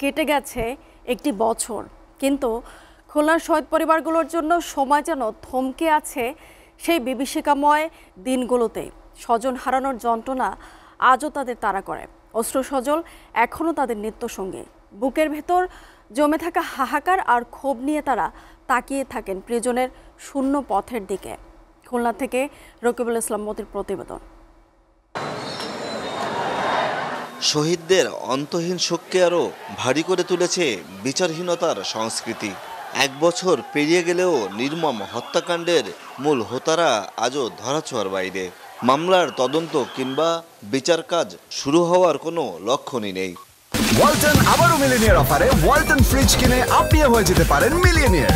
কেটে গেছে একটি বছর, কিন্তু খুলনার শহীদ পরিবারগুলোর জন্য সময় যেন থমকে আছে সেই বিভীষিকাময় দিনগুলোতে। স্বজন হারানোর যন্ত্রণা আজও তাদের তাড়া করে, অশ্রু সজল এখনও তাদের নিত্যসঙ্গী। বুকের ভেতর জমে থাকা হাহাকার আর ক্ষোভ নিয়ে তারা তাকিয়ে থাকেন প্রিয়জনের শূন্য পথের দিকে। খুলনা থেকে রকিবুল ইসলাম মতির প্রতিবেদন। শহীদদের অন্তহীন শোককে আরও ভারী করে তুলেছে বিচারহীনতার সংস্কৃতি। এক বছর পেরিয়ে গেলেও নির্মম হত্যাকাণ্ডের মূল হোতারা আজও ধরাছোঁয়ার বাইরে। মামলার তদন্ত কিংবা বিচার কাজ শুরু হওয়ার কোনো লক্ষণই নেই। ওয়ালটন আবারও মিলিয়নিয়ার অফারে ওয়ালটন ফ্রিজ কিনে আপনিও হয়ে যেতে পারেন মিলিয়নিয়ার।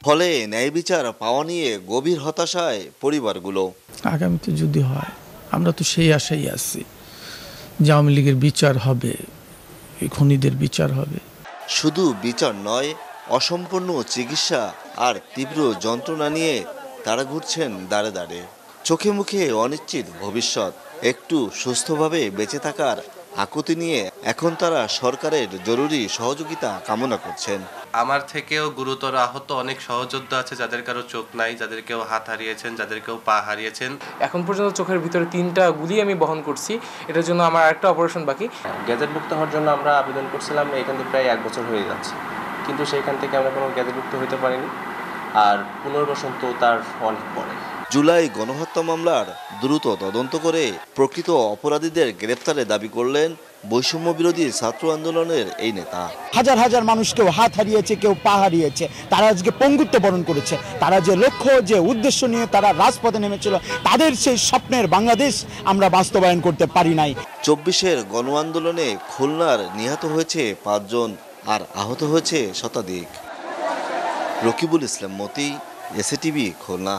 ফলে ন্যায় বিচার পাওয়া নিয়ে গভীর হতাশায় পরিবারগুলো। আগামীতে যদি হয়, আমরা তো সেই আশাই আছি যে আওয়ামী লীগের বিচার হবে, খুনিদের বিচার হবে। শুধু বিচার নয়, অসম্পূর্ণ চিকিৎসা আর তীব্র যন্ত্রণা নিয়ে তারা ঘুরছেন দাঁড়ে দাঁড়ে। চোখে মুখে অনিশ্চিত ভবিষ্যৎ। একটু সুস্থভাবে বেঁচে থাকার আকুতি নিয়ে এখন তারা সরকারের জরুরি সহযোগিতা কামনা করছেন। আমার থেকেও গুরুতর আহত অনেক সহযোদ্ধা আছে, যাদের কারো চোখ নাই, যাদের কেউ হাত হারিয়েছেন, যাদের কেউ পা হারিয়েছেন। এখন পর্যন্ত চোখের ভিতরে 3টা গুলি আমি বহন করছি। এটার জন্য আমার আরেকটা অপারেশন বাকি। গ্যাজেটভুক্ত হওয়ার জন্য আমরা আবেদন করছিলাম, এখান থেকে প্রায় 1 বছর হয়ে যাচ্ছে, কিন্তু সেইখান থেকে আমরা কোনো গ্যাজেটভুক্ত হতে পারিনি। আর পুনর্বাসন তো তার অনেক পরে। জুলাই গণহত্যা মামলার দ্রুত তদন্ত করে প্রকৃত অপরাধীদের গ্রেপ্তারে দাবি করলেন বৈষম্য বিরোধী ছাত্র আন্দোলনের এই নেতা। হাজার হাজার মানুষ কেউ হাত হারিয়েছে, কেউ পা হারিয়েছে, তারা আজকে পঙ্গুত্ব বরণ করেছে। তারা যে লক্ষ্য, যে উদ্দেশ্য নিয়ে তারা রাজপথে নেমেছিল, তাদের সেই স্বপ্নের বাংলাদেশ আমরা বাস্তবায়ন করতে পারি নাই। 24-এর গণ আন্দোলনে খুলনার নিহত হয়েছে 5 জন আর আহত হয়েছে শতাধিক। রকিবুল ইসলাম মতি, এসএটিভি, খুলনা।